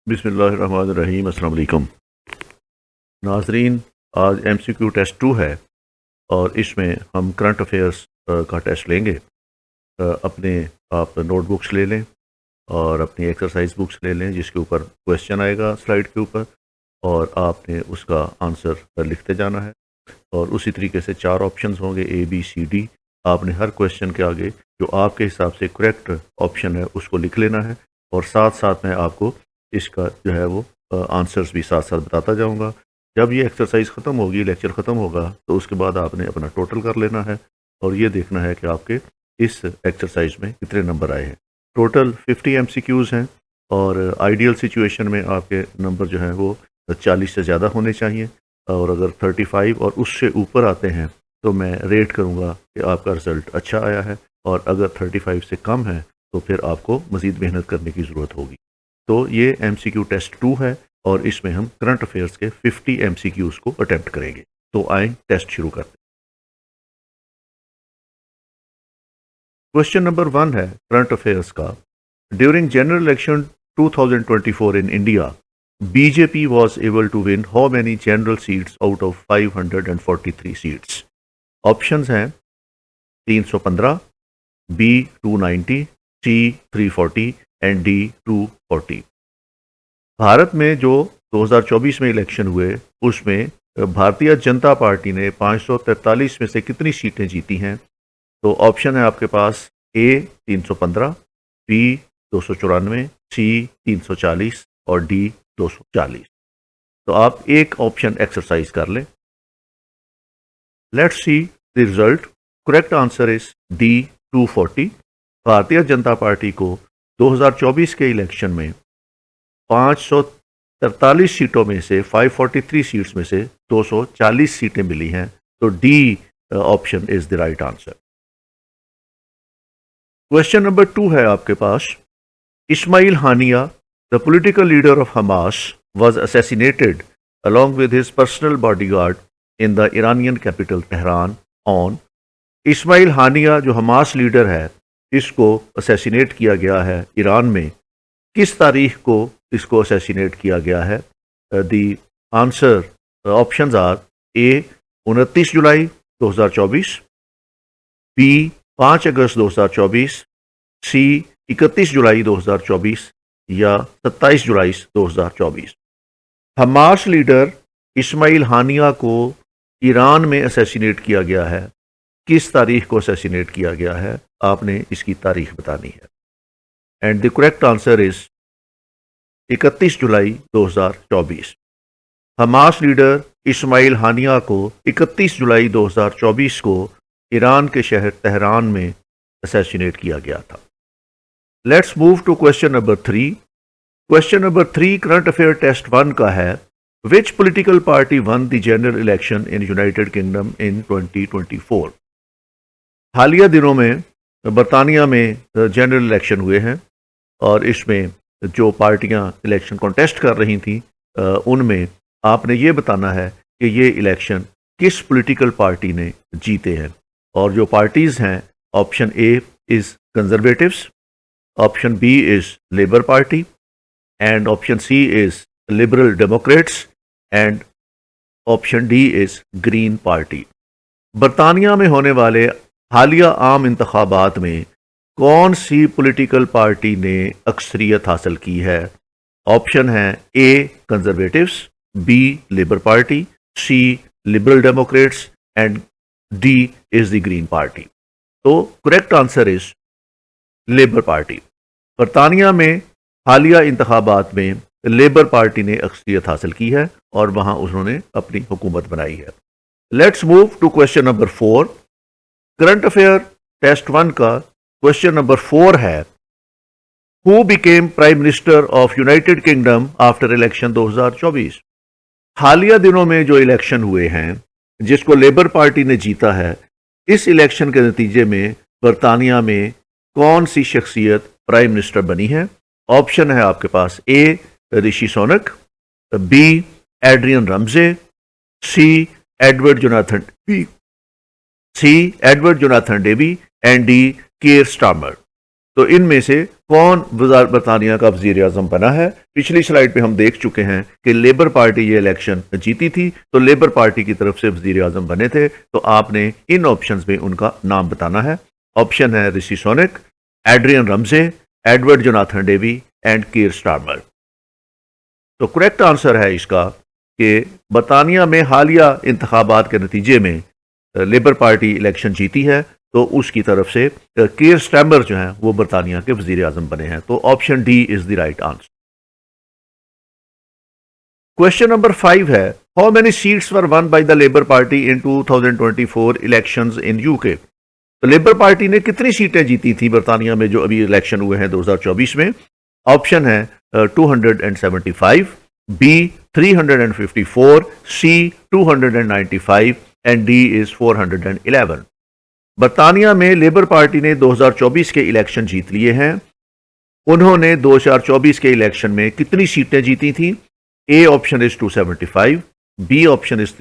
बिस्मिल्लाहिर्रहमानिर्रहीम। अस्सलाम वालेकुम नाजरीन। आज MCQ टेस्ट 2 है और इसमें हम करंट अफेयर्स का टेस्ट लेंगे। अपने आप नोटबुक्स ले लें और अपनी एक्सरसाइज बुक्स ले लें जिसके ऊपर क्वेश्चन आएगा स्लाइड के ऊपर, और आपने उसका आंसर लिखते जाना है। और उसी तरीके से 4 ऑप्शंस होंगे ABCD। आपने हर क्वेश्चन के आगे जो आपके हिसाब से करेक्ट ऑप्शन है उसको लिख लेना है, और साथ साथ मैं आपको इसका जो है वो आंसर्स भी साथ साथ बताता जाऊंगा। जब ये एक्सरसाइज ख़त्म होगी, लेक्चर ख़त्म होगा, तो उसके बाद आपने अपना टोटल कर लेना है और ये देखना है कि आपके इस एक्सरसाइज में कितने नंबर आए हैं। टोटल 50 MCQs हैं और आइडियल सिचुएशन में आपके नंबर जो हैं वो 40 से ज़्यादा होने चाहिए, और अगर 35 और उससे ऊपर आते हैं तो मैं रेट करूँगा कि आपका रिज़ल्ट अच्छा आया है, और अगर 35 से कम है तो फिर आपको मज़ीद मेहनत करने की ज़रूरत होगी। तो ये MCQ टेस्ट 2 है और इसमें हम करंट अफेयर्स के 50 MCQs को अटेम्प्ट करेंगे। तो आए टेस्ट शुरू करते हैं। क्वेश्चन नंबर 1 है करंट अफेयर्स का। During general election 2024 in India, BJP was able to win how many general seats out of 543 seats? Options हैं 315, B 290, C 340 and D 240। Bharat में जो 2024 में इलेक्शन हुए उसमें भारतीय जनता पार्टी ने 543 में से कितनी सीटें जीती हैं? तो ऑप्शन है आपके पास A 315, B 294, C 340 और D 240। तो आप एक ऑप्शन एक्सरसाइज कर लें। Let's see the result. Correct answer is D 240। Bharatiya Janata party को 2024 के इलेक्शन में 543 सीटों में से 543 सीट्स में से 240 सीटें मिली हैं। तो D option is the right answer. Question number 2 है आपके पास। Ismail Haniyeh, the political leader of Hamas, was assassinated along with his personal bodyguard in the Iranian capital Tehran on। Ismail Haniyeh जो Hamas leader है, इसको assassinate किया गया है Iran में। किस तारीख को इसको असैसिनेट किया गया है? The answer options are A 29 July 2024, B 5 August 2024, C 31 July 2024 या 27 July 2024। Hamas leader Ismail Haniyeh को ईरान में असैसिनेट किया गया है। किस तारीख को असैसिनेट किया गया है? आपने इसकी तारीख बतानी है। And the correct answer is 31 July 2024। Hamas leader Ismail Haniyeh को 31 जुलाई 2024 को ईरान के शहर तेहरान में असैसिनेट किया गया था। Let's move to question number 3। Question number 3 current affair test 1 का है। Which political party won the general election in United Kingdom in 2024? हालिया दिनों में बरतानिया में जनरल इलेक्शन हुए हैं और इसमें जो पार्टियां इलेक्शन कॉन्टेस्ट कर रही थी उनमें आपने ये बताना है कि ये इलेक्शन किस पॉलिटिकल पार्टी ने जीते हैं। और जो पार्टीज हैं, option A is conservatives, option B is Labour party, and option C is liberal Democrats, and option D is green party. बरतानिया में होने वाले हालिया आम इंतखाबात में कौन सी पॉलिटिकल पार्टी ने अक्सरियत हासिल की है? ऑप्शन है A Conservatives, B Labour Party, C Liberal Democrats and D is the Green Party. तो correct answer is Labour Party. बरतानिया में हालिया इंतखाबात में लेबर पार्टी ने अक्सरियत हासिल की है और वहां उन्होंने अपनी हुकूमत बनाई है। Let's move to question number 4। Current affair test 1 का क्वेश्चन नंबर 4 है। Who became prime minister of United Kingdom after election 2024? हालिया दिनों में जो इलेक्शन हुए हैं जिसको लेबर पार्टी ने जीता है, इस इलेक्शन के नतीजे में बरतानिया में कौन सी शख्सियत प्राइम मिनिस्टर बनी है? ऑप्शन है आपके पास A Rishi Sunak, B Adrian Ramsay, C Edward Jonathan Davey and D Keir Starmer. तो इनमें से कौन बरतानिया का वजीर आजम बना है। पिछली स्लाइड पे हम देख चुके हैं कि लेबर पार्टी ये इलेक्शन जीती थी, तो लेबर पार्टी की तरफ से वजीर आजम बने थे। तो आपने इन ऑप्शंस में उनका नाम बताना है। ऑप्शन है Rishi Sunak, Adrian Ramsay, Edward Jonathan Davey and Keir Starmer. तो करेक्ट आंसर है इसका कि बरतानिया में हालिया इंतखाबात के नतीजे में लेबर पार्टी इलेक्शन जीती है, तो उसकी तरफ से कीर स्टारमर जो हैं वो बरतानिया के वजीर आजम बने हैं। तो option D is the right answer. Question number 5 है, how many seats were one by the labour party in 2024 elections in UK. तो लेबर पार्टी ने कितनी सीटें जीती थी बरतानिया में जो अभी इलेक्शन हुए हैं 2024 में। ऑप्शन है 275, B 354, C 295 and D is 411। बरतानिया में लेबर पार्टी ने 2024 के इलेक्शन जीत लिए हैं। उन्होंने 2024 के इलेक्शन में कितनी सीटें जीती थी। A option is 275, B option is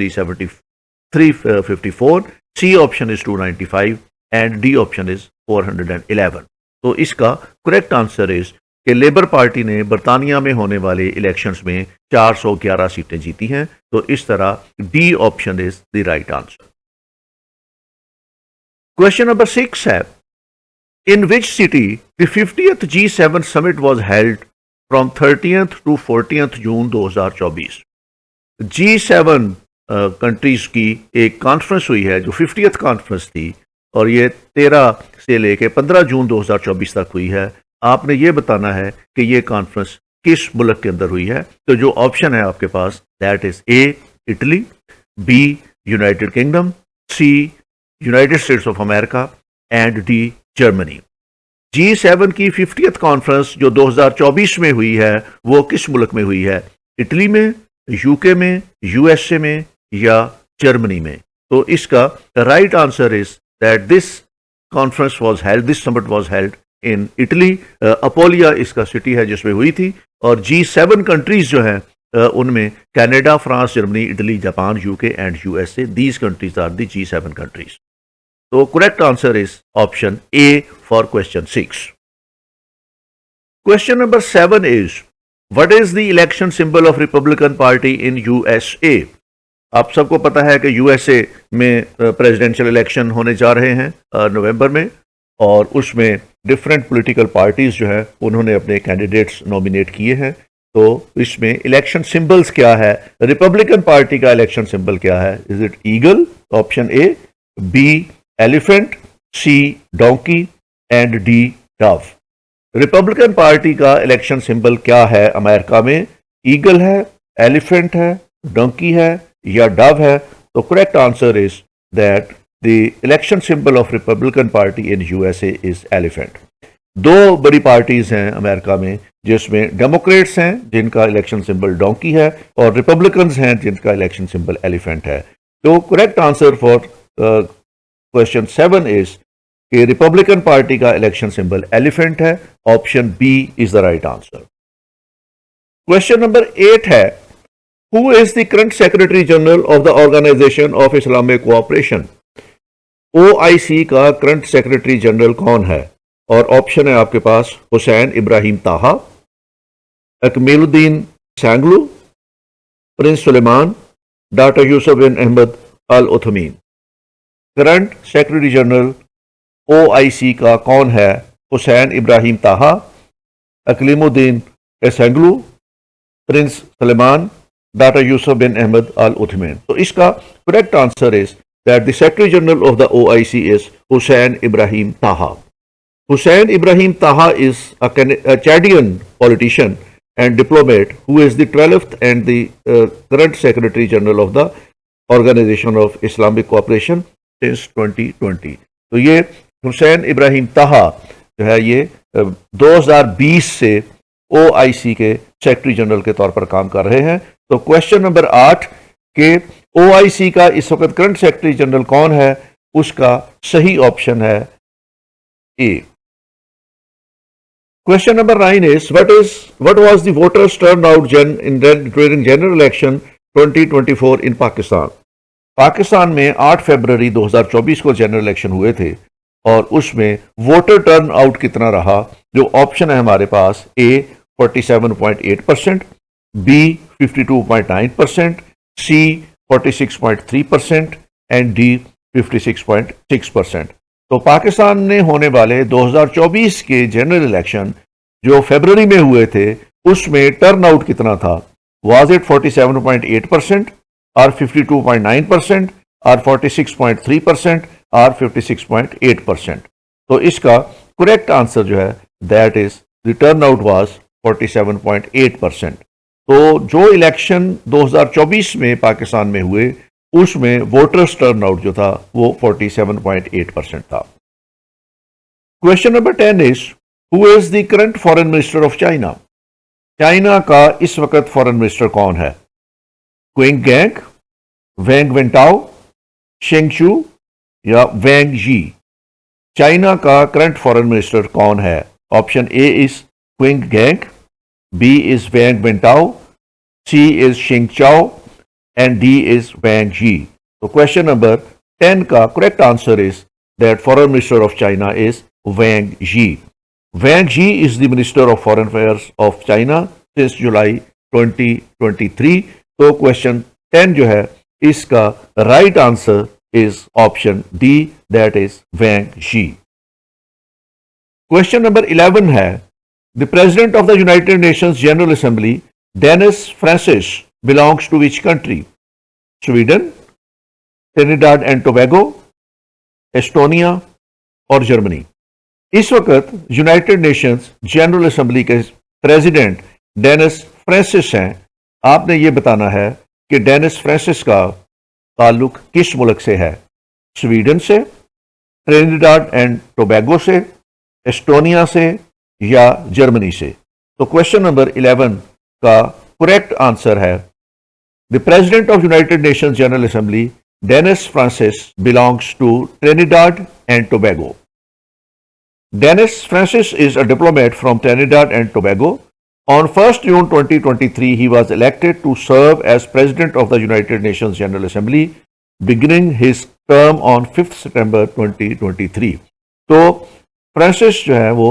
354, C option is 295 and D option is 411। तो इसका करेक्ट आंसर इज कि लेबर पार्टी ने बरतानिया में होने वाले इलेक्शंस में 411 सीटें जीती हैं। तो इस तरह D option is the right answer. Question number 6 है, in which city the 50th G7 summit was held from 30th to 40th June 2024। G7 countries की एक कॉन्फ्रेंस हुई है जो 50th कॉन्फ्रेंस थी, और ये 13 से लेके 15 जून 2024 तक हुई है। आपने ये बताना है कि ये कॉन्फ्रेंस किस मुल्क के अंदर हुई है। तो जो ऑप्शन है आपके पास that is A Italy, B United Kingdom, C United States of America and D Germany. G7 की 50th कॉन्फ्रेंस जो 2024 में हुई है वो किस मुल्क में हुई है, इटली में, यूके में, यूएसए में या जर्मनी में। तो इसका right answer is that this conference was held, this summit was held in Italy. Apulia इसका सिटी है जिसमें हुई थी। और G7 कंट्रीज जो हैं उनमें Canada, France, Germany, Italy, Japan, UK and USA, these countries are the G7 countries. तो correct answer is option A for question 6। Question number 7 is, what is the election symbol of Republican Party in USA. आप सबको पता है कि USA में presidential election होने जा रहे हैं नवंबर में, और उसमें डिफरेंट पॉलिटिकल पार्टीज जो है उन्होंने अपने कैंडिडेट्स नॉमिनेट किए हैं। तो इसमें इलेक्शन सिंबल्स क्या है, रिपब्लिकन पार्टी का इलेक्शन सिंबल क्या है। Is it eagle option A, B elephant, C donkey and D dove. Republican Party का इलेक्शन सिंबल क्या है अमेरिका में, ईगल है, एलिफेंट है, डोंकी है या डव है। तो correct answer is that the election symbol of Republican Party in USA is elephant. दो बड़ी पार्टीज हैं अमेरिका में जिसमें डेमोक्रेट्स हैं जिनका इलेक्शन सिंबल डोंकी है, और रिपब्लिकन्स हैं जिनका इलेक्शन सिंबल एलिफेंट है। तो correct answer for question 7 is कि रिपब्लिकन पार्टी का इलेक्शन सिंबल एलिफेंट है। Option B is the right answer. Question number 8 है, who is the current secretary general of the organisation of Islamic cooperation. OIC का current secretary general कौन है। और option है आपके पास हुसैन इब्राहिम ताहा, अकमीलुद्दीन सैंगलू, प्रिंस सुलेमान, डॉक्टर यूसुफ बिन अहमद अल उथमीन। करंट सेक्रेटरी जनरल OIC का कौन है, हुसैन इब्राहिम ताहा, अकलीमुद्दीन सैंगलू, प्रिंस सुलेमान, डॉक्टर यूसुफ बिन अहमद अल उथमीन। तो इसका correct answer is that the secretary general of the OIC is Hussain Ibrahim ताहा। Hussain Ibrahim Taha is a Chadian politician and diplomat who is the 12th and the current Secretary General of the Organization of Islamic Cooperation since 2020. तो ये हुसैन इब्राहिम ताहा जो है ये 2020 से OIC के secretary general के तौर पर काम कर रहे हैं। तो क्वेश्चन नंबर 8 के OIC का इस वक्त करंट सेक्रेटरी जनरल कौन है, उसका सही ऑप्शन है ए। Question number 9 is, what was the voters turnout during general election 2024 in Pakistan? Pakistan में 8 फरवरी 2024 को जनरल इलेक्शन हुए थे। और उसमें वोटर टर्न आउट कितना रहा, जो ऑप्शन है हमारे पास, ए 47.8%, बी 52.9%, सी 46.3% एंड डी 56.6%। तो पाकिस्तान में होने वाले 2024 के जनरल इलेक्शन जो फरवरी में हुए थे, उसमें टर्न आउट कितना था? वाज इट 47.8% और 52.9% और 46.3% और 56.8%? तो इसका करेक्ट आंसर जो है that is the turn out was 47.8%। तो जो इलेक्शन 2024 में पाकिस्तान में हुए उसमें वोटर्स टर्न आउट जो था वो 47.8% था। Question number 10 is who is the current foreign minister of China? China का इस वक्त फॉरेन मिनिस्टर कौन है? क्विंग गैंग, वैंग वेंटाओ, शेंगशू या वैंग जी? चाइना का करंट फॉरेन मिनिस्टर कौन है? Option A is Qin Gang, B is Wang Wentao, C is Sheng Chao and D is Wang Yi. तो क्वेश्चन नंबर 10 का correct answer is that foreign minister of China is Wang Yi. Wang Yi is the minister of foreign affairs of China since July 2023। तो question 10 जो है इसका right आंसर is option D, that is Wang Xi. Question number 11 है The President of the United Nations General Assembly, Dennis Francis, belongs to which country? Sweden, Trinidad and Tobago, Estonia और Germany? इस वक्त United Nations General assembly के president Dennis Francis हैं। आपने ये बताना है कि डेनिस फ्रांसिस का ताल्लुक किस मुल्क से है? स्वीडन से, ट्रिनिडाड एंड टोबैगो से, एस्टोनिया से या जर्मनी से? तो क्वेश्चन नंबर 11 का करेक्ट आंसर है the president of United Nations General Assembly Dennis Francis belongs to Trinidad and Tobago. Dennis Francis is a diplomat from Trinidad and Tobago. On 1st June 2023, he was elected to serve as President of the United Nations General Assembly, beginning his term on 5th September 2023. तो Francis जो है वो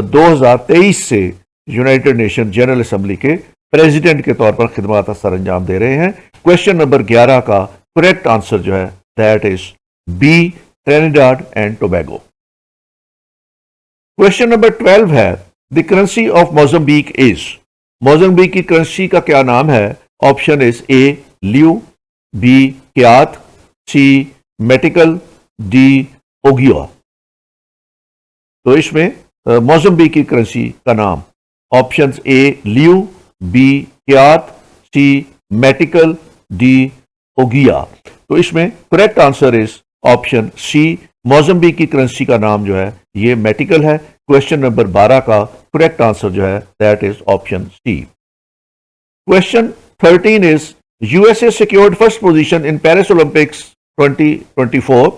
2023 से United nation general assembly के president के तौर पर खिदमत सर अंजाम दे रहे हैं। क्वेश्चन नंबर 11 का करेक्ट आंसर जो है that is B, Trinidad and Tobago. Question number 12 है the currency of Mozambique is? Mozambique की करेंसी का क्या नाम है? Option is A leu, B kyat, C metical, D ouguiya. तो इसमें मोजाम्बिक की करेंसी का नाम option A leu, B kyat, C metical, D ouguiya. तो इसमें correct answer is option C, Mozambique की करेंसी का नाम जो है ये मेटिकल है। क्वेश्चन नंबर 12 का करेक्ट आंसर जो है that is option C. Question 13 is USA secured first position in Paris Olympics 2024.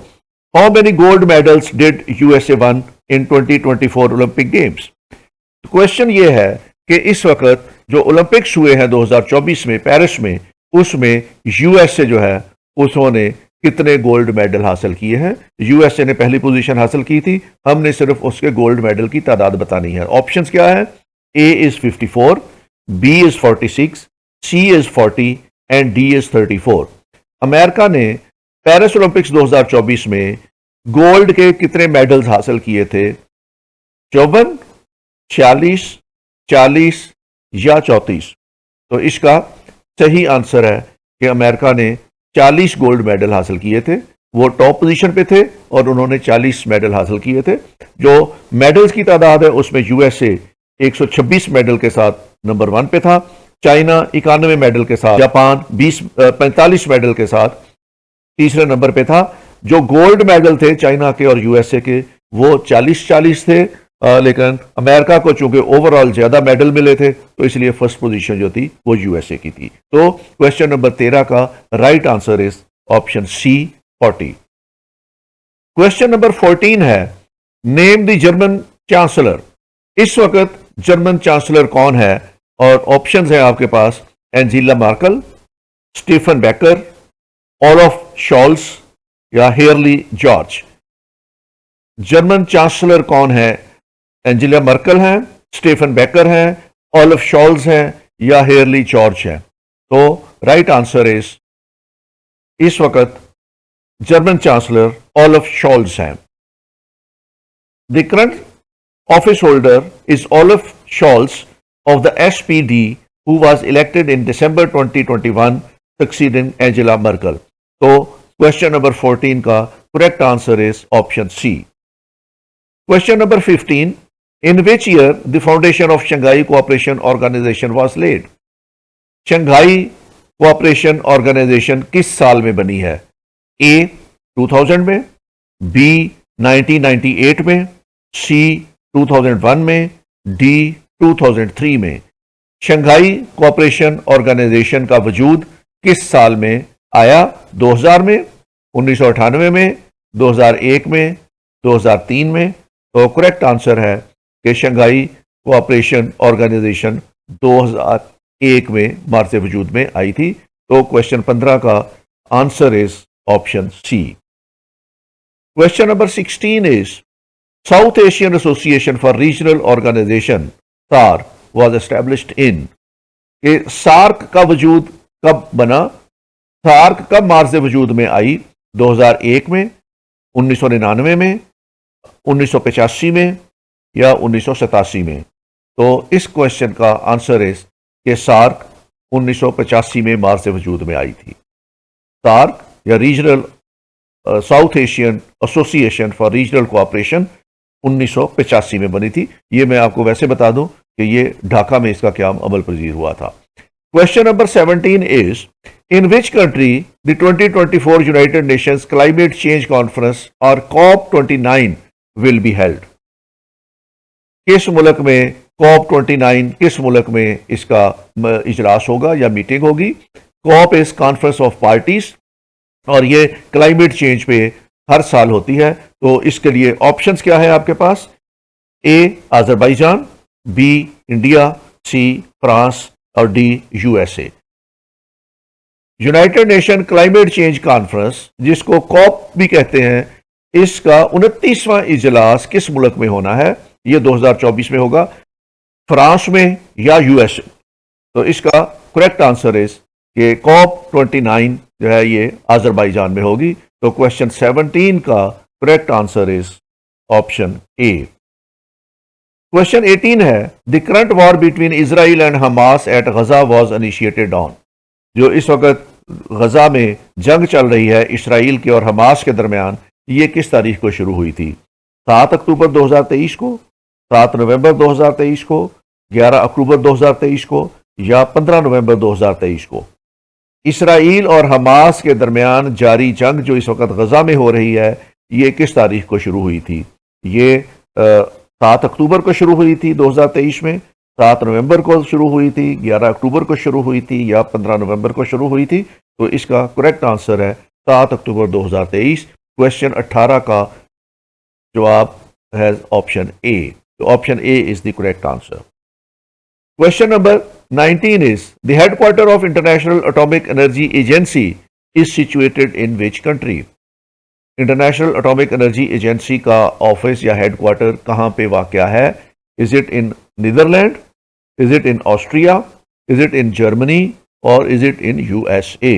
How many gold medals did USA won in 2024 Olympic games? Question ये है कि इस वक्त जो ओलंपिक्स हुए हैं 2024 में पेरिस में, उसमें यूएसए जो है उसने कितने गोल्ड मेडल हासिल किए हैं? यूएसए ने पहली पोजीशन हासिल की थी, हमने सिर्फ उसके गोल्ड मेडल की तादाद बतानी है। ऑप्शंस क्या है? A is 54, B is 46, C is 40 and D is 34। America ने पेरिस ओलंपिक्स 2024 में गोल्ड के कितने मेडल्स हासिल किए थे? 54, 46, 40 या 34? तो इसका सही आंसर है कि अमेरिका ने 40 गोल्ड मेडल हासिल किए थे। वो टॉप पोजीशन पे थे और उन्होंने 40 मेडल हासिल किए थे। जो मेडल्स की तादाद है उसमें यूएसए 126 मेडल के साथ नंबर 1 पे था, चाइना 91 मेडल के साथ, जापान 45 मेडल के साथ तीसरे नंबर पे था। जो गोल्ड मेडल थे चाइना के और यूएसए के वो 40-40 थे, लेकिन अमेरिका को चूंकि ओवरऑल ज्यादा मेडल मिले थे तो इसलिए फर्स्ट पोजीशन जो थी वो यूएसए की थी। तो क्वेश्चन नंबर 13 का right answer is option C 40। Question number 14 है नेम द जर्मन चांसलर। इस वक्त जर्मन चांसलर कौन है? और ऑप्शंस हैं आपके पास Angela Merkel, Stefan Becker, Olaf Scholz या हेयरली जॉर्ज। जर्मन चांसलर कौन है? एंजेला मर्कल हैं, स्टीफन बेकर हैं, ओलफ शॉल्स हैं या हेयरली जॉर्ज हैं? तो राइट आंसर इस वक्त जर्मन चांसलर ओलफ शॉल्स हैं। The current office holder is Olaf Scholz of the SPD, who was elected in December 2021, succeeding Angela Merkel. So, question number 14 का correct answer is option C. Question number 15. In which year the foundation of Shanghai Cooperation Organization was laid? Shanghai Cooperation Organization किस साल में बनी है? A 2000 में, B 1998 में, C 2001 में, D 2003 में। शंघाई कोऑपरेशन ऑर्गेनाइजेशन का वजूद किस साल में आया? 2000 में, 1998 में, 2001 में, 2003 में। तो करेक्ट आंसर है कि शंघाई कोऑपरेशन ऑर्गेनाइजेशन 2001 में मार्च से वजूद में आई थी। तो क्वेश्चन 15 का answer is option C. Question number 16 is South Asian Association for Regional Organization (SARC) was established in। कि सार्क का वजूद कब बना? सार्क कब मार्च से वजूद में आई? 2001 में, 1999 में, 1985 में या 1987 में? तो इस क्वेश्चन का आंसर है कि सार्क 1985 में मार्च से वजूद में आई थी। सार्क या regional south Asian association for regional cooperation 1985 में बनी थी। ये मैं आपको वैसे बता दूं कि ये ढाका में इसका क्याम अमल पजीर हुआ था। Question number 17 is in which country the 2024 United Nations climate change conference और COP29 विल बी हेल्ड? किस मुल्क में COP29, किस मुल्क में इसका इजलास होगा या मीटिंग होगी? COP is conference of parties और ये क्लाइमेट चेंज पे हर साल होती है। तो इसके लिए ऑप्शंस क्या है आपके पास? A Azerbaijan, B India, C France और D USA. United nation climate change conference, जिसको कॉप भी कहते हैं, इसका 29वां इजलास किस मुल्क में होना है? यह 2024 में होगा, फ्रांस में या यूएसए? तो इसका करेक्ट आंसर है कि COP29 जो है ये अजरबैजान में होगी। तो क्वेश्चन 17 का correct answer is option A. Question 18 है the current war between Israel and Hamas at Gaza was initiated on. जो इस वक्त गजा में जंग चल रही है इसराइल के और हमास के दरमियान, ये किस तारीख को शुरू हुई थी? 7 अक्टूबर 2023 को, 7 नवंबर 2023 को, 11 अक्टूबर 2023 को या 15 नवंबर 2023 को? इसराइल और हमास के दरमियान जारी जंग जो इस वक्त गजा में हो रही है, ये किस तारीख को शुरू हुई थी? ये 7 अक्टूबर को शुरू हुई थी 2023 में, 7 नवंबर को शुरू हुई थी, 11 अक्टूबर को शुरू हुई थी या 15 नवंबर को शुरू हुई थी? तो इसका करेक्ट आंसर है 7 अक्टूबर 2023। क्वेश्चन 18 का जवाब है ऑप्शन ए। तो option A is the correct answer. Question number 19 is the headquarter of International Atomic Energy Agency is situated in which country? International Atomic Energy Agency का ऑफिस या हेडक्वार्टर कहाँ पे वाक़या है? Is it in Netherlands? Is it in Austria? Is it in Germany? Or is it in USA?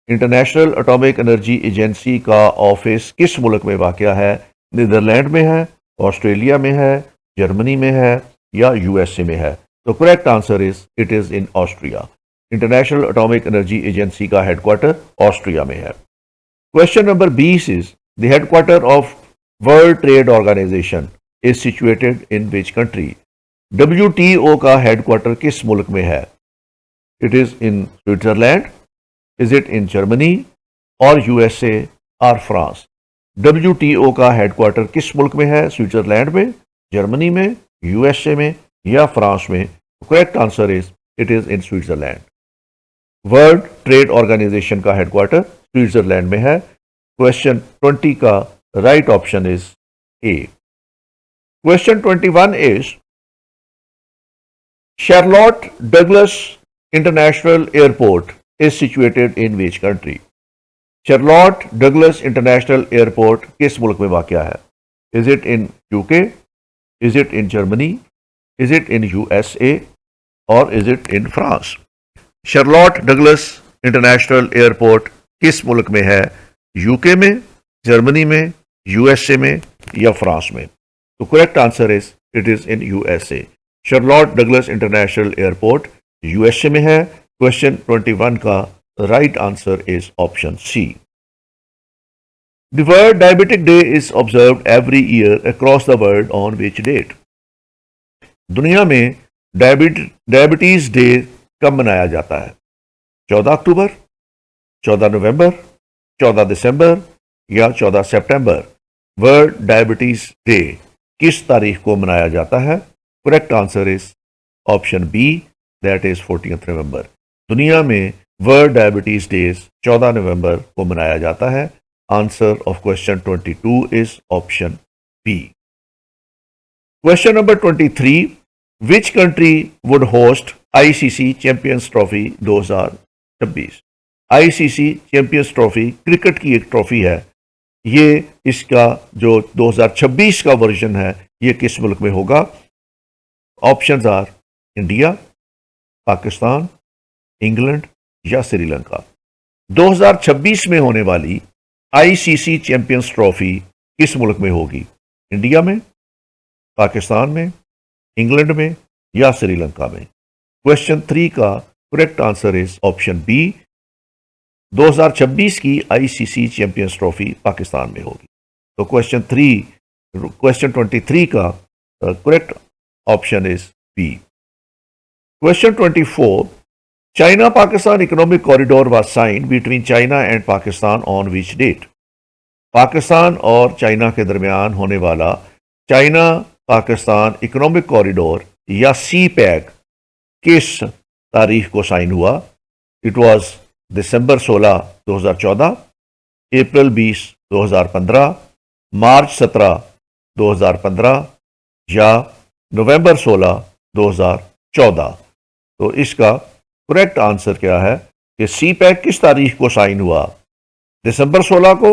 International Atomic Energy Agency का office किस मुल्क में वाक़या है? नीदरलैंड में है, ऑस्ट्रेलिया में है, जर्मनी में है या यूएसए में है? तो correct answer it is in Austria. International Atomic Energy Agency का हेडक्वार्टर ऑस्ट्रिया में है। Question number 20 is the headquarter of World Trade Organisation is situated in which country? WTO का हेडक्वार्टर किस मुल्क में है? It is in Switzerland, is it in Germany और USA और फ्रांस? WTO का हेडक्वार्टर किस मुल्क में है? स्विट्जरलैंड में, जर्मनी में, यूएसए में या फ्रांस में? Correct answer it is in Switzerland. World Trade Organisation का हेडक्वार्टर स्विट्जरलैंड में है। क्वेश्चन 20 का right option is A. Question 21 is Charlotte Douglas International Airport is situated in which country? Charlotte Douglas International Airport किस मुल्क में वाक़या है? Is it in UK? Is it in Germany? Is it in USA? Or is it in France? Charlotte Douglas international Airport किस मुल्क में है? UK में, जर्मनी में, यूएसए में या फ्रांस में? तो correct answer is it is in USA. Charlotte Douglas International Airport USA में है। क्वेश्चन 21 का right answer is option C. The World Diabetic Day is observed every year across the world on which date? दुनिया में diabetes day कब मनाया जाता है? 14 अक्टूबर, 14 नवंबर, 14 दिसंबर या 14 सितंबर? वर्ल्ड डायबिटीज डे किस तारीख को मनाया जाता है? Correct answer is option B, that is 14 November. दुनिया में वर्ल्ड डायबिटीज डे 14 नवंबर को मनाया जाता है। Answer of question 22 is option B. Question number 23. Which country would host ICC Champions Trophy 2026? ICC Champions Trophy cricket की एक ट्रॉफी है। ये इसका जो 2026 का वर्जन है ये किस मुल्क में होगा? Options R India, Pakistan, England या श्रीलंका। 2026 में होने वाली आईसीसी चैंपियंस ट्रॉफी किस मुल्क में होगी? इंडिया में, पाकिस्तान में, इंग्लैंड में या श्रीलंका में? क्वेश्चन 3 का correct answer is option B. 2026 की आईसीसी चैंपियंस ट्रॉफी पाकिस्तान में होगी। तो क्वेश्चन 23 का correct option is B. Question 24. China-Pakistan economic corridor was signed between China and Pakistan on which date? Pakistan और चाइना के दरमियान होने वाला चाइना पाकिस्तान इकोनॉमिक कॉरिडोर या सी पैक किस तारीख को साइन हुआ? इट वाज दिसंबर 16, 2014, अप्रैल 20, 2015, मार्च 17, 2015 या नवंबर 16, 2014। तो इसका करेक्ट आंसर क्या है कि सी पैक किस तारीख को साइन हुआ? दिसंबर 16 को,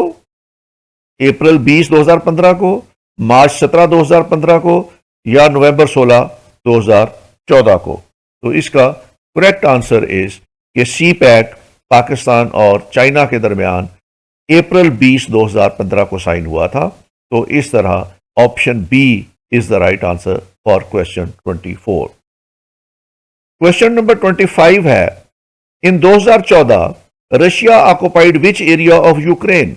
अप्रैल 20, 2015 को, मार्च 17, 2015 को या नवंबर 16, 2014 को? तो इसका करेक्ट आंसर इज कि सी पैक पाकिस्तान और चाइना के दरमियान अप्रैल 20, 2015 को साइन हुआ था। तो इस तरह option B is the right answer for question 24। Question number 25 है, in 2014 Russia occupied which area of Ukraine?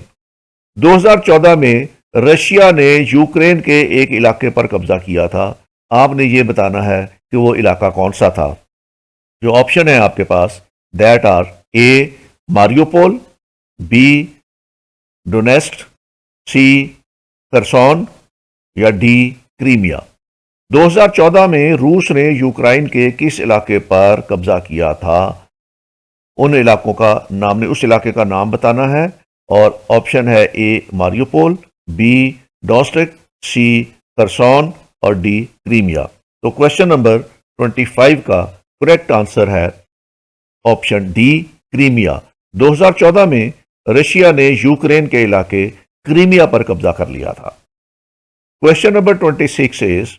2014 में रशिया ने यूक्रेन के एक इलाके पर कब्जा किया था। आपने ये बताना है कि वो इलाका कौन सा था। जो ऑप्शन है आपके पास that are A Mariupol, B Donetsk, C Kherson या डी क्रीमिया। 2014 में रूस ने यूक्रेन के किस इलाके पर कब्जा किया था? उन इलाकों का नाम, उस इलाके का नाम बताना है और ऑप्शन है ए मारियोपोल, बी डोनेस्क, सी खरसोन और डी क्रीमिया। तो क्वेश्चन नंबर 25 का करेक्ट आंसर है ऑप्शन डी क्रीमिया। 2014 में रशिया ने यूक्रेन के इलाके क्रीमिया पर कब्जा कर लिया था। Question number 26 is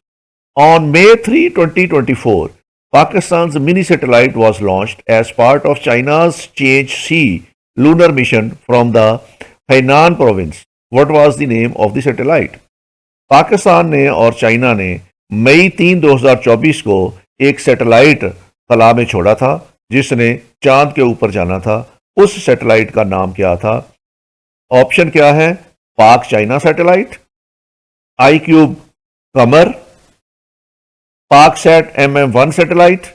On May 3, 2024, Pakistan's mini satellite was launched as part of China's Change-C lunar mission from the Hainan province. What was the name of the satellite? Pakistan ने और चाइना ने मई 3, 2024 को एक सैटेलाइट खला में छोड़ा था जिसने चांद के ऊपर जाना था। उस सैटेलाइट का नाम क्या था? ऑप्शन क्या है? पाक चाइना सैटेलाइट, iCube कमर, पाक सैट MM1 सैटेलाइट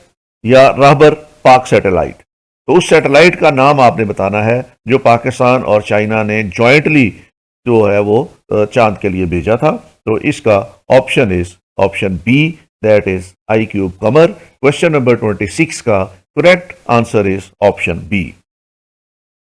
या रहबर पाक सैटेलाइट। तो उस सैटेलाइट का नाम आपने बताना है जो पाकिस्तान और चाइना ने जॉइंटली जो है वो चांद के लिए भेजा था। तो इसका option is option B, that is iCube Qamar. Question number 26 का correct answer is option B.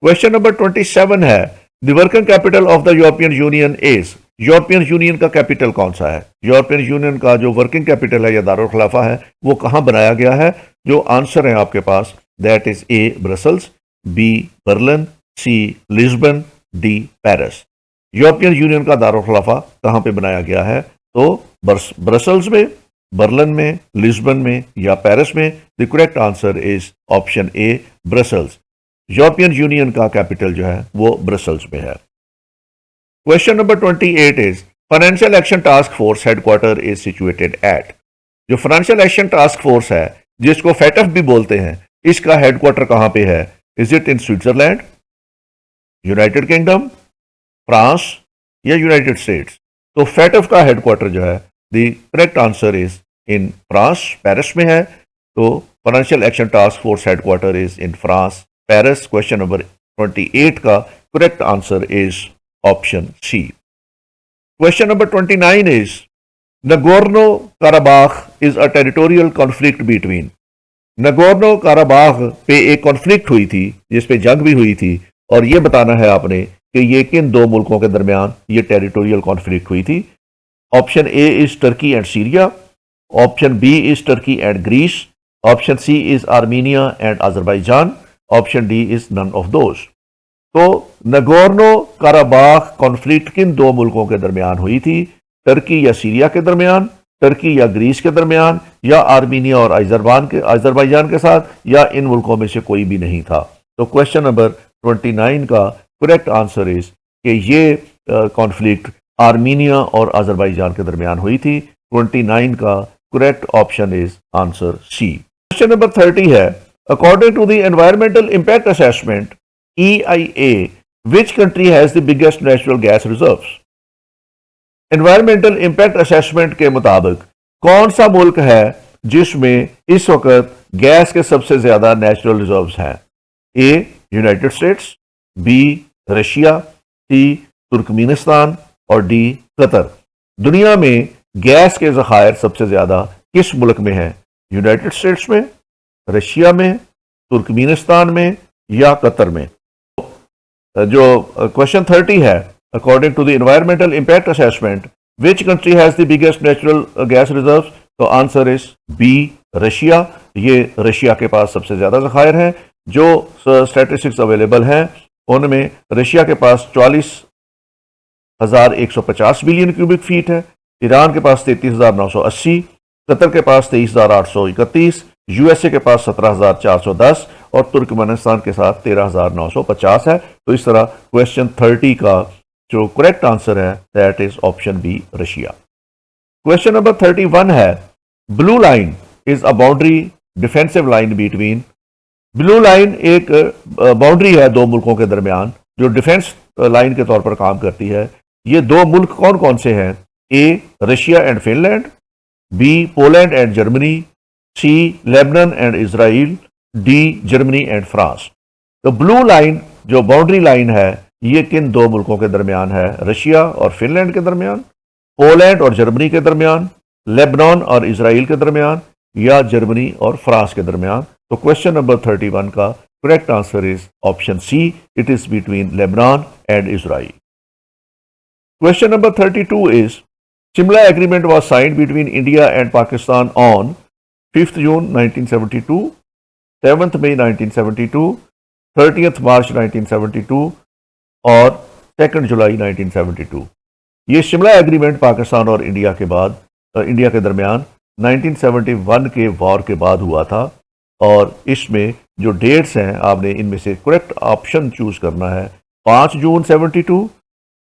Question number 27 है, the working capital of the European Union is? European Union का कैपिटल कौन सा है? यूरोपियन यूनियन का जो वर्किंग कैपिटल है या दारुल खिलाफा है वो कहां बनाया गया है? जो आंसर है आपके पास that is A Brussels, B Berlin, C Lisbon, D Paris. European Union का दारुल-खिलाफा कहाँ पे बनाया गया है? तो ब्रसल्स में, बर्लिन में, लिस्बन में या पेरिस में? The correct answer is option A, Brussels. European Union का कैपिटल जो है वो ब्रसल्स में है। Question number 28 is financial action task force headquarter is situated at. जो फाइनेंशियल एक्शन टास्क फोर्स है, जिसको फैटफ भी बोलते हैं, इसका हेडक्वार्टर कहां पे है? Is it in Switzerland, United Kingdom, France या यूनाइटेड स्टेट्स? तो फैटफ का हेडक्वार्टर जो है, the correct answer is in France, Paris में है। तो financial action task force headquarter is in France, Paris. Question number 28 का correct answer is option C. Question number 29 is Nagorno Karabakh is a territorial conflict between. Nagorno Karabakh पे एक conflict हुई थी, जिसपे जंग भी हुई थी, और ये बताना है आपने कि ये किन दो मुल्कों के दरमियान ये टेरिटोरियल कॉन्फ्लिक्ट हुई थी। Option A is Turkey and Syria, option B is Turkey and Greece, option C is Armenia and Azerbaijan, option D is none of those. तो नगोर्नो काराबाख कॉन्फ्लिक्ट किन दो मुल्कों के दरमियान हुई थी? टर्की या सीरिया के दरमियान, टर्की या ग्रीस के दरमियान, या आर्मीनिया और अजरबैजान के साथ, या इन मुल्कों में से कोई भी नहीं था। तो क्वेश्चन नंबर 29 का करेक्ट आंसर इज कि ये कॉन्फ्लिक्ट आर्मीनिया और अजरबैजान के दरमियान हुई थी। 29 का correct option is answer C. Question number 30 है, according to the environmental impact assessment EIA, which country has the biggest natural gas reserves? Environmental impact assessment के मुताबिक कौन सा मुल्क है जिसमें इस वक्त गैस के सबसे ज्यादा नेचुरल रिजर्व्स हैं? ए यूनाइटेड स्टेट्स, बी रशिया, सी तुर्कमेनिस्तान और डी कतर। दुनिया में गैस के जखायर सबसे ज्यादा किस मुल्क में है? यूनाइटेड स्टेट्स में, रशिया में, तुर्कमेनिस्तान में या कतर में? जो क्वेश्चन 30 है, according to the environmental impact assessment which country has the biggest natural gas reserves? तो आंसर इज बी रशिया। ये रशिया के पास सबसे ज्यादा जखायर हैं। जो स्टैटिस्टिक्स अवेलेबल हैं उनमें रशिया के पास 44,150 बिलियन क्यूबिक फीट है, ईरान के पास 33,980, कतर के पास 23,831, यूएसए के पास 17,410 और तुर्कमेनिस्तान के साथ 13,950 है। तो इस तरह क्वेश्चन 30 का जो करेक्ट आंसर है that is option B Russia. Question number 31 है, blue line is a boundary defensive line between. Blue line एक बाउंड्री है दो मुल्कों के दरमियान जो डिफेंस लाइन के तौर पर काम करती है। ये दो मुल्क कौन कौन से हैं? A Russia and Finland, B Poland and Germany, C Lebanon and Israel, D Germany and France. तो ब्लू लाइन जो बाउंड्री लाइन है ये किन दो मुल्कों के दरमियान है? रशिया और फिनलैंड के दरमियान, पोलैंड और जर्मनी के दरमियान, लेबनान और इजराइल के दरमियान, या जर्मनी और फ्रांस के दरमियान? तो क्वेश्चन नंबर 31 का correct answer is option C, it is between Lebanon and Israel. Question number 32 is Shimla agreement was signed between India and Pakistan on 5th June 1972, 7th May 1972, 30th March 1972 और 2nd जुलाई 1972। ये Shimla agreement Pakistan और India के दरमियान 1971 के war के बाद हुआ था। और इसमें जो डेट्स हैं आपने इनमें से करेक्ट ऑप्शन चूज करना है। 5 जून 72,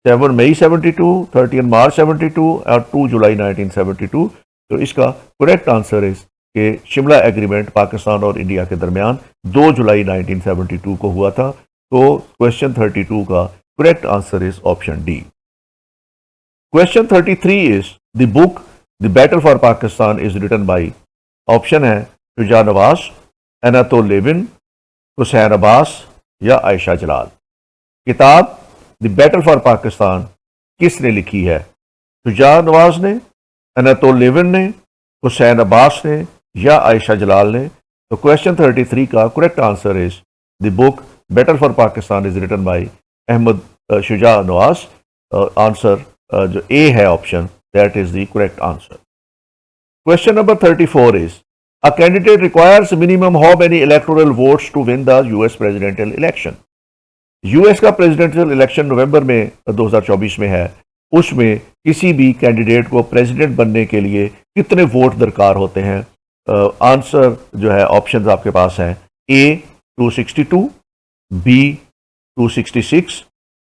7 मई 72, 30 मार्च 72 और 2 जुलाई 1972। तो इसका करेक्ट आंसर इज कि शिमला एग्रीमेंट पाकिस्तान और इंडिया के दरमियान 2 जुलाई 1972 को हुआ था। तो क्वेश्चन 32 का correct answer is option D. Question 33 is the book the battle for Pakistan is written by. Option है शुजा नवाज, अनातोल लेविन, हुसैन अब्बास या आयशा जलाल। किताब द बैटल फॉर पाकिस्तान किसने लिखी है? शुजा नवाज ने, अनातोल लेविन ने, हुसैन अब्बास ने या आयशा जलाल ने? तो क्वेश्चन 33 का correct answer is the book battle for Pakistan is written by Ahmed Shuja Nawaz. Answer जो ए है option that is the correct answer. Question number 34 is a candidate requires minimum how many electoral votes to win the US presidential election. US का presidential election नवंबर में 2024 में है, उसमें किसी भी कैंडिडेट को प्रेसिडेंट बनने के लिए कितने वोट दरकार होते हैं? आंसर जो है ऑप्शंस आपके पास हैं, ए 262, बी 266,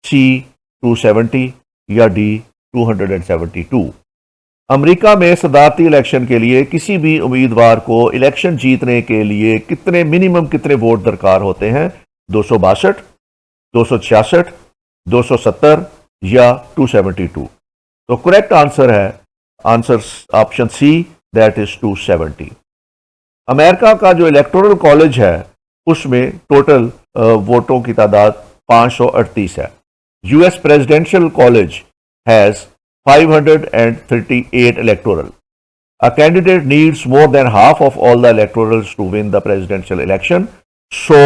सी 270 या डी 272। अमेरिका में सदारती इलेक्शन के लिए किसी भी उम्मीदवार को इलेक्शन जीतने के लिए मिनिमम कितने वोट दरकार होते हैं? 262, 266, 270 या 272। तो करेक्ट आंसर है answer option C, that is 270। America का जो इलेक्टोरल कॉलेज है उसमें टोटल वोटों की तादाद 538 है। US presidential college has 538 electoral. A candidate needs more than half of all the electorals to win the presidential election, so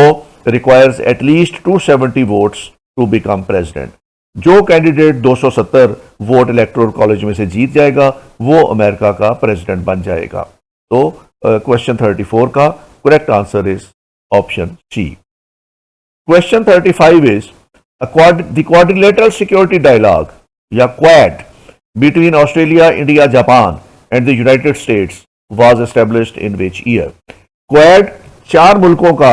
requires at least 270 votes to become president. जो candidate 270 vote electoral college में से जीत जाएगा वो America का president बन जाएगा। तो question 34 का correct answer is option C. Question 35 is the quadrilateral security dialogue या Quad between Australia, India, Japan and the United States was established in which year? Quad 4 मुल्कों का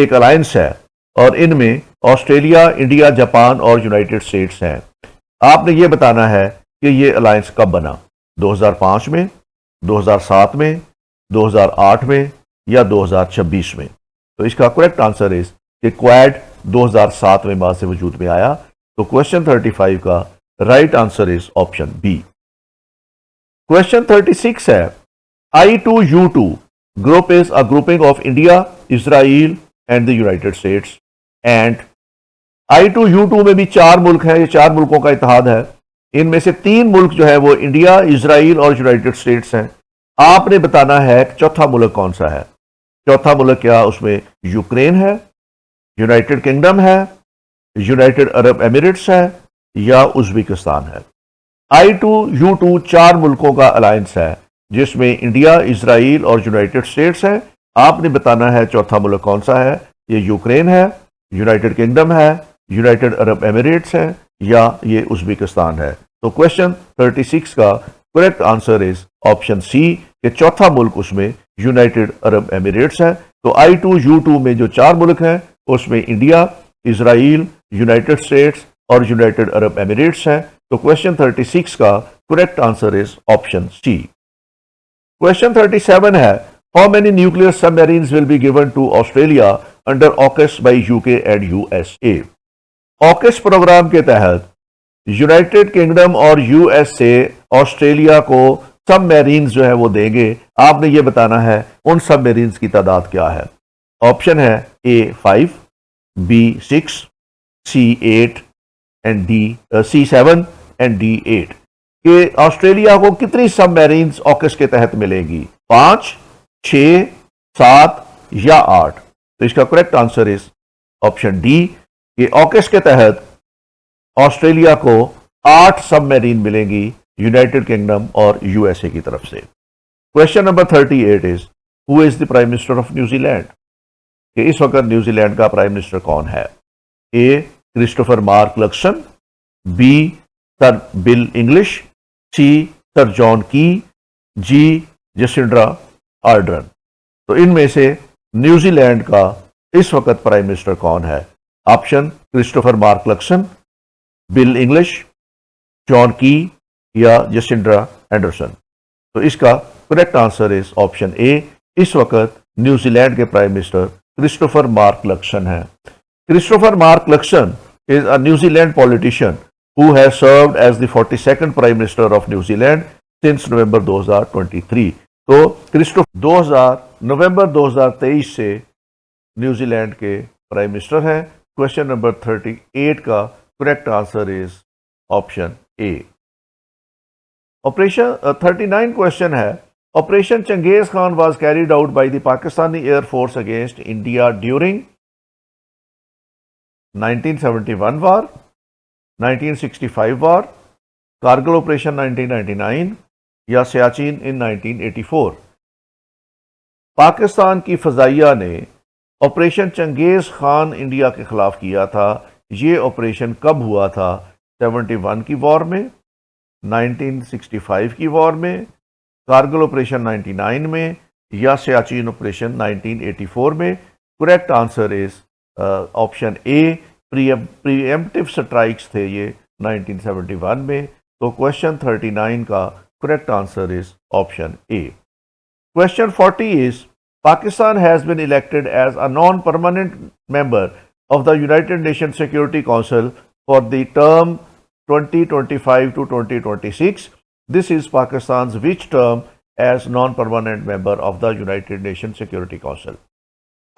एक अलायंस है और इनमें ऑस्ट्रेलिया, इंडिया, जापान और United states हैं। आपने ये बताना है कि ये अलायंस कब बना, 2005 में, 2007 में, 2008 में या 2026 में। तो इसका करेक्ट आंसर इज कि क्वाड 2007 में बाद से वजूद में आया। तो क्वेश्चन 35 का right answer is option B. Question 36 है I2U2 group is a grouping of India, Israel and the United States. And I2U2 में भी 4 मुल्क हैं, ये 4 मुल्कों का इत्तेहाद है। इनमें से 3 मुल्क जो है वो इंडिया, इजराइल और यूनाइटेड स्टेट्स हैं। आपने बताना है चौथा मुल्क कौन सा है। चौथा मुल्क क्या उसमें यूक्रेन है, यूनाइटेड किंगडम है, यूनाइटेड अरब एमिरेट्स है या उज्बेकिस्तान है। I2U2 4 मुल्कों का अलायंस है जिसमें इंडिया, इजराइल और यूनाइटेड स्टेट्स है। आपने बताना है चौथा मुल्क कौन सा है। ये यूक्रेन है, यूनाइटेड किंगडम है, यूनाइटेड अरब एमिरेट्स है या ये उज्बेकिस्तान है। तो क्वेश्चन 36 का correct answer is option C कि चौथा मुल्क उसमें यूनाइटेड अरब एमिरेट्स है। तो I2U2 में जो 4 मुल्क हैं उसमें इंडिया, इजराइल, यूनाइटेड स्टेट्स और यूनाइटेड अरब एमिरेट्स हैं। तो क्वेश्चन 36 का correct answer is option C. Question 37 है how many nuclear submarines will be given to Australia under AUKUS by UK and USA. AUKUS programme के तहत United Kingdom और USA Australia को submarines जो है वो देंगे। आपने ये बताना है उन सबमरीन्स की तादाद क्या है। ऑप्शन है A5, B6, C8 and C7 and D8 कि ऑस्ट्रेलिया को कितनी सबमरीन्स ऑकस के तहत मिलेगी, 5, 6, 7 या 8। तो इसका correct answer is option D कि ऑकस के तहत ऑस्ट्रेलिया को 8 सबमरीन मिलेंगी यूनाइटेड किंगडम और यूएसए की तरफ से। Question number 38 is who is the prime minister of New Zealand कि इस वक्त न्यूजीलैंड का प्राइम मिनिस्टर कौन है। A Christopher Mark Luxon, B sir Bill English, C sir John Key, D जसिंड्रा Ardern. तो इनमें से न्यूजीलैंड का इस वक्त प्राइम मिनिस्टर कौन है। Option Christopher Mark Luxon, Bill English, John Key या जसिंड्रा एंडरसन। तो इसका correct answer is option A. इस वक्त न्यूजीलैंड के prime minister Christopher Mark Luxon है। Christopher Mark Luxon is a New Zealand politician who has served as the 42nd Prime Minister of New Zealand since November 2023. तो नवंबर 2023 से New Zealand के prime minister हैं। Question number 38 का correct answer is option A. Operation 39 question है operation Chengiz Khan was carried out by the Pakistani air force against India during 1971 war, 1965 war, Kargil operation 1999 या सियाचिन इन 1984। पाकिस्तान की फजाइया ने operation Chengiz Khan India के खिलाफ किया था। ये ऑपरेशन कब हुआ था? 71 की वॉर में, 1965 की वॉर में, कारगिल ऑपरेशन 99 में, या सियाचिन ऑपरेशन 1984 में? Correct answer is option A, pre-emptive strikes थे ये 1971 में। तो क्वेश्चन 39 का correct answer is option A. Question 40 is Pakistan has been elected as a non-permanent member of the United Nations Security Council for the term 2025 to 2026. This is Pakistan's which term as non-permanent member of the United Nations Security Council?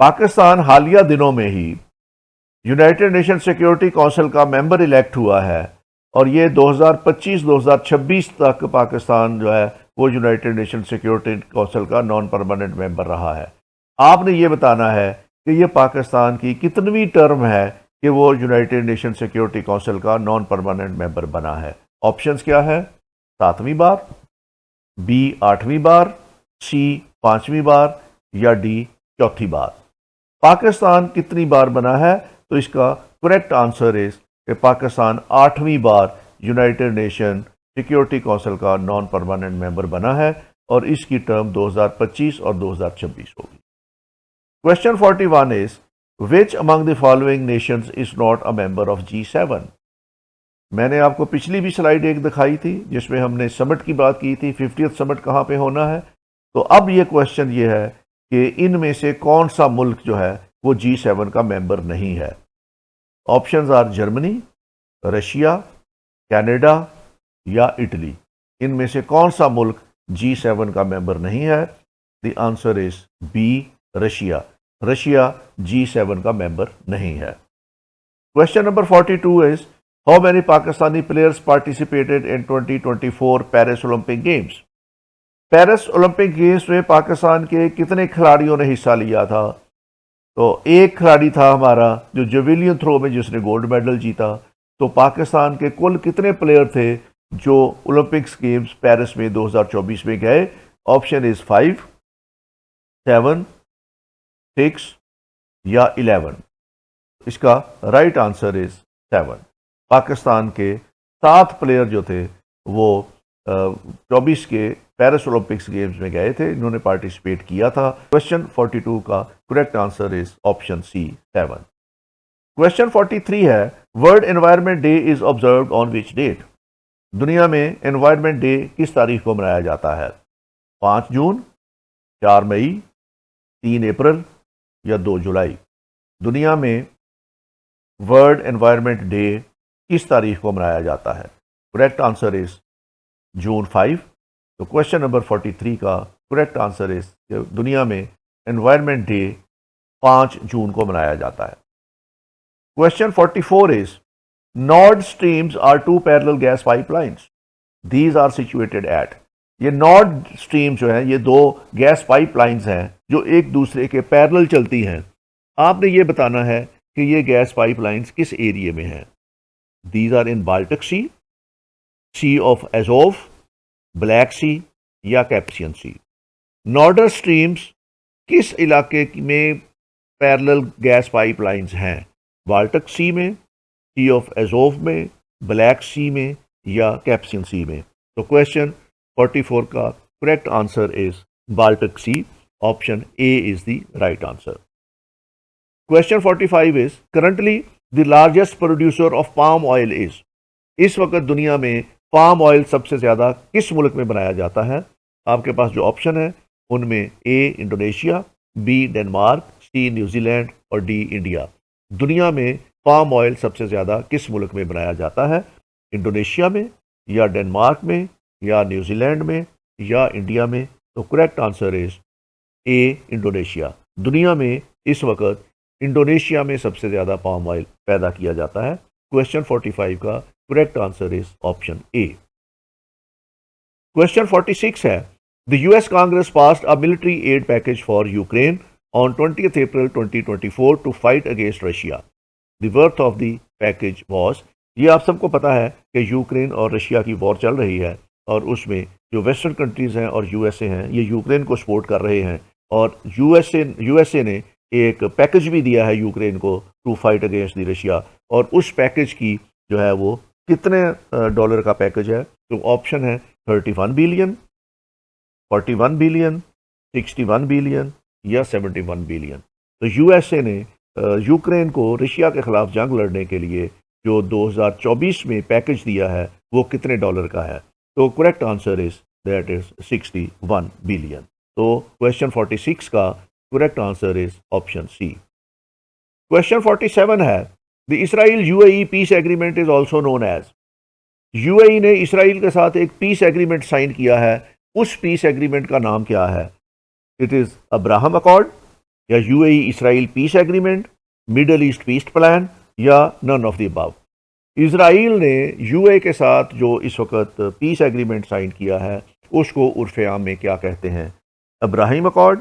Pakistan हालिया दिनों में ही United nation security council का member elect हुआ है और ये 2025-2026 तक पाकिस्तान जो है वो यूनाइटेड नेशन सिक्योरिटी काउंसिल का नॉन परमानेंट मेंबर रहा है। आपने ये बताना है कि ये पाकिस्तान की कितनवीं टर्म है कि वो यूनाइटेड नेशन सिक्योरिटी काउंसिल का नॉन परमानेंट मेंबर बना है। ऑप्शंस क्या है? 7वीं बार, बी 8वीं बार, सी 5वीं बार, या डी 4थी बार। पाकिस्तान कितनी बार बना है? तो इसका करेक्ट आंसर इज कि पाकिस्तान 8वीं बार यूनाइटेड नेशन सिक्योरिटी काउंसिल का नॉन परमानेंट मेंबर बना है और इसकी टर्म 2025 और 2026 होगी। Question 41 is which among the following Nations is not a member of G7? मैंने आपको पिछली भी स्लाइड एक दिखाई थी जिसमें हमने समिट की बात की थी, 50th समिट कहाँ पे होना है। तो अब ये क्वेश्चन ये है कि इनमें से कौन सा मुल्क जो है वो G7 का मेंबर नहीं है। Options are Germany, Russia, Canada या इटली। इनमें से कौन सा मुल्क G7 का मेंबर नहीं है? The answer is B, Russia. Russia G7 का मेंबर नहीं है। Question number 42 is how many Pakistani players participated in 2024 Paris Olympic games? Paris Olympic games में पाकिस्तान के कितने खिलाड़ियों ने हिस्सा लिया था? तो एक खिलाड़ी था हमारा जो जेवलिन थ्रो में जिसने गोल्ड मेडल जीता। तो पाकिस्तान के कुल कितने प्लेयर थे जो ओलंपिक्स गेम्स पेरिस में 2024 में गए? ऑप्शन इज 5, 7, 6 या 11। इसका राइट आंसर इज 7। पाकिस्तान के 7 प्लेयर जो थे वो 24 के पेरिस ओलंपिक्स गेम्स में गए थे, इन्होंने पार्टिसिपेट किया था। क्वेश्चन 42 का correct answer is option C, 7। Question 43 है World Environment Day is observed on which date? दुनिया में एनवायरनमेंट डे किस तारीख को मनाया जाता है? 5 जून, 4 मई, 3 अप्रैल या 2 जुलाई? दुनिया में वर्ल्ड एनवायरनमेंट डे किस तारीख को मनाया जाता है? करेक्ट आंसर इज जून 5। तो क्वेश्चन नंबर 43 का करेक्ट आंसर इज दुनिया में एनवायरनमेंट डे 5 जून को मनाया जाता है। Question 44 is Nord Streams are 2 parallel gas pipelines, these are situated at. ये नॉर्ड स्ट्रीम जो है ये 2 गैस पाइपलाइंस हैं जो एक दूसरे के पैरेलल चलती हैं। आपने ये बताना है कि ये गैस पाइपलाइंस किस एरिया में हैं। These are in Baltic Sea, Sea of Azov, Black Sea या कैप्सियन सी। नॉर्डर्न स्ट्रीम्स किस इलाके में पैरेलल गैस पाइपलाइंस हैं? बाल्टिक सी में, सी ऑफ एजोव में, ब्लैक सी में या कैप्सियन सी में? तो क्वेश्चन 44 का correct answer is Baltic Sea. Option A is the right answer. Question 45 is currently the largest producer of palm oil is. इस वक्त दुनिया में पाम ऑयल सबसे ज्यादा किस मुल्क में बनाया जाता है? आपके पास जो ऑप्शन है उनमें ए इंडोनेशिया, बी डेनमार्क, सी न्यूजीलैंड और डी इंडिया। दुनिया में पाम ऑयल सबसे ज्यादा किस मुल्क में बनाया जाता है? इंडोनेशिया में या डेनमार्क में या न्यूजीलैंड में या इंडिया में? तो correct answer is a Indonesia. दुनिया में इस वक्त इंडोनेशिया में सबसे ज्यादा पाम ऑयल पैदा किया जाता है। क्वेश्चन 45 का correct answer is option A. Question 46 है the US Congress passed a military aid package for Ukraine on 20th April 2024 to fight against Russia. The worth of the package was. ये आप सबको पता है कि यूक्रेन और Russia की war चल रही है और उसमें जो वेस्टर्न कंट्रीज हैं और यूएसए हैं ये यूक्रेन को सपोर्ट कर रहे हैं और यूएसए ने एक पैकेज भी दिया है यूक्रेन को to fight against the Russia, और उस पैकेज की जो है वो कितने डॉलर का पैकेज है? तो ऑप्शन है 31 बिलियन, 41 बिलियन, 61 बिलियन या 71 बिलियन। तो यूएसए ने यूक्रेन को रशिया के खिलाफ जंग लड़ने के लिए जो 2024 में पैकेज दिया है वो कितने डॉलर का है? तो correct answer is that is 61 billion. तो क्वेश्चन 46 का correct answer is option C. Question 47 है the Israel UAE peace agreement is also known as. UAE ने इसराइल के साथ एक पीस एग्रीमेंट साइन किया है, उस पीस एग्रीमेंट का नाम क्या है? इट इज अब्राहम अकॉर्ड या UAE Israel peace agreement, middle east peace plan या none of the above. Israel ने यूएई के साथ जो इस वक्त पीस एग्रीमेंट साइन किया है उसको उर्फ आम में क्या कहते हैं? Abraham accord,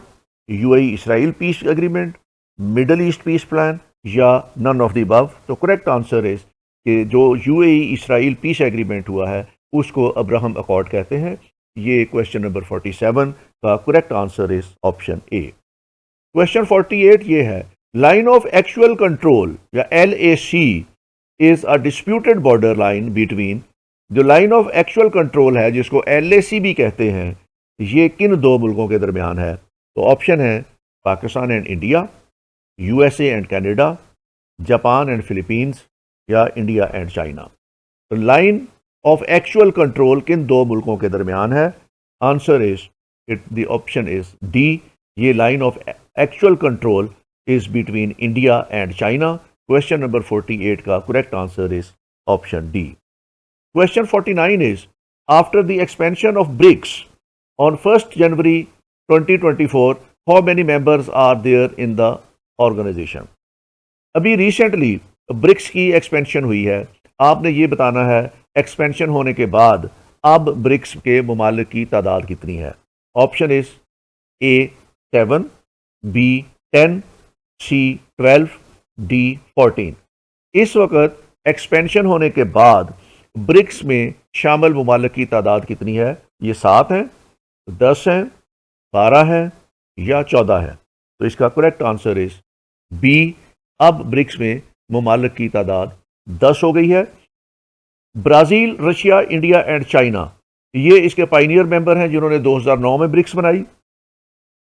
UAE Israel peace agreement, middle east peace plan या नन ऑफ द अबव। तो करेक्ट आंसर इज कि जो यूएई इसराइल पीस एग्रीमेंट हुआ है उसको अब्राहम अकॉर्ड कहते हैं। ये क्वेश्चन नंबर 47 का correct answer is option A. Question 48 ये है लाइन ऑफ एक्चुअल कंट्रोल या LAC is a disputed border line between. जो लाइन ऑफ एक्चुअल कंट्रोल है जिसको LAC भी कहते हैं, ये किन दो मुल्कों के दरमियान है? तो ऑप्शन है Pakistan and India, USA and Canada, Japan and Philippines या इंडिया एंड चाइना। तो लाइन ऑफ एक्चुअल कंट्रोल किन दो मुल्कों के दरमियान है? Answer is the option is D. ये line of actual control is between India and China. Question number 48 का correct answer is option D. Question 49 is after the expansion of BRICS on 1 January 2024 how many members are there in the organisation. अभी recently BRICS की expansion हुई है, आपने ये बताना है expansion होने के बाद अब ब्रिक्स के ममालिक की तादाद कितनी है? Option is A 7, B 10, C 12, D 14। इस वक्त एक्सपेंशन होने के बाद ब्रिक्स में शामिल ममालिक की तादाद कितनी है? ये 7 हैं, 10 हैं, 12 हैं या 14 है? तो इसका करेक्ट आंसर इज बी। अब ब्रिक्स में ममालिक की तादाद 10 हो गई है। Brazil, Russia, India and China ये इसके पाइनियर मेंबर हैं जिन्होंने 2009 में ब्रिक्स बनाई।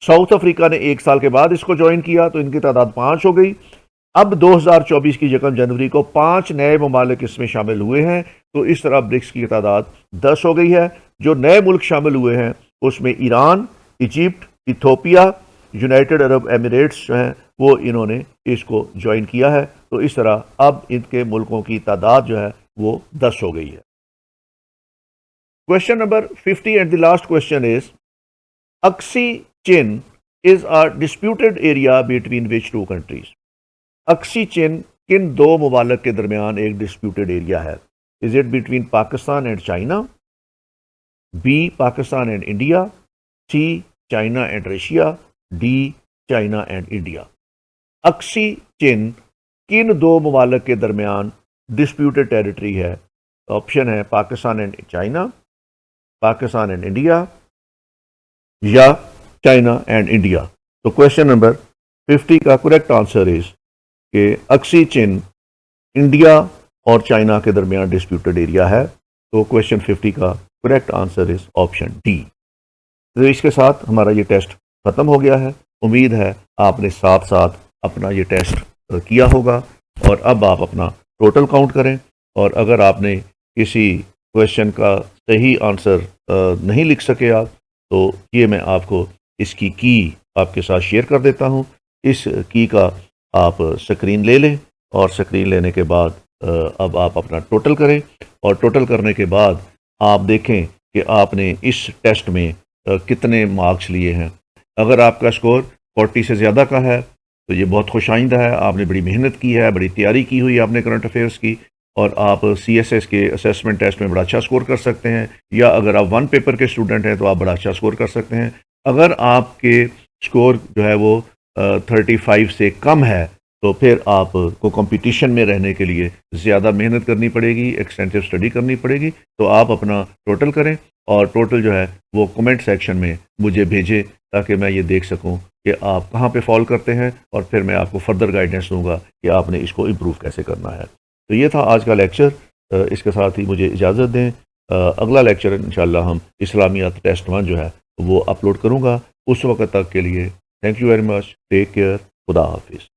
साउथ अफ्रीका ने 1 साल के बाद इसको ज्वाइन किया तो इनकी तादाद 5 हो गई। अब 2024 की 1 जनवरी को 5 नए ममालिक इसमें शामिल हुए हैं, तो इस तरह ब्रिक्स की तादाद 10 हो गई है। जो नए मुल्क शामिल हुए हैं उसमें Iran, Egypt, Ethiopia, United Arab Emirates जो हैं वो इन्होंने इसको ज्वाइन किया है। तो इस तरह अब इनके मुल्कों की तादाद जो है वो 10 हो गई है। Question number 50 and the last question is Aksai Chin is a disputed area between which two countries. Aksai Chin किन दो ममालिक के दरमियान एक डिस्प्यूटेड एरिया है? Is it between Pakistan and China, B Pakistan and India, C China and Russia, D China and India. Aksai Chin किन दो ममालिक के दरमियान डिस्प्यूटेड टेरिटरी है? ऑप्शन है Pakistan and China, Pakistan and India या चाइना एंड इंडिया। तो क्वेश्चन नंबर 50 का करेक्ट आंसर इज कि अक्सी चिन इंडिया और चाइना के दरमियान डिस्प्यूटेड एरिया है। तो क्वेश्चन 50 का correct answer is option D. तो इसके साथ हमारा ये टेस्ट खत्म हो गया है। उम्मीद है आपने साथ साथ अपना ये टेस्ट किया होगा और अब आप अपना टोटल काउंट करें। और अगर आपने किसी क्वेश्चन का सही आंसर नहीं लिख सके आप, तो ये मैं आपको इसकी की आपके साथ शेयर कर देता हूँ। इस की का आप स्क्रीन ले लें और स्क्रीन लेने के बाद अब आप अपना टोटल करें और टोटल करने के बाद आप देखें कि आपने इस टेस्ट में कितने मार्क्स लिए हैं। अगर आपका स्कोर 40 से ज़्यादा का है तो ये बहुत खुशाइंदा है, आपने बड़ी मेहनत की है, बड़ी तैयारी की हुई है आपने करंट अफेयर्स की, और आप CSS के असेसमेंट टेस्ट में बड़ा अच्छा स्कोर कर सकते हैं। या अगर आप 1 पेपर के स्टूडेंट हैं तो आप बड़ा अच्छा स्कोर कर सकते हैं। अगर आपके स्कोर जो है वो 35 से कम है तो फिर आपको कंपटीशन में रहने के लिए ज़्यादा मेहनत करनी पड़ेगी, एक्सटेंसिव स्टडी करनी पड़ेगी। तो आप अपना टोटल करें और टोटल जो है वो कमेंट सेक्शन में मुझे भेजें ताकि मैं ये देख सकूं कि आप कहाँ पे फॉल करते हैं, और फिर मैं आपको फर्दर गाइडेंस दूंगा कि आपने इसको इम्प्रूव कैसे करना है। तो ये था आज का लेक्चर। इसके साथ ही मुझे इजाज़त दें। अगला लेक्चर इंशाल्लाह हम इस्लामियात टेस्ट 1 जो है वो अपलोड करूँगा। उस वक्त तक के लिए thank you very much, take care, खुदा हाफिज़।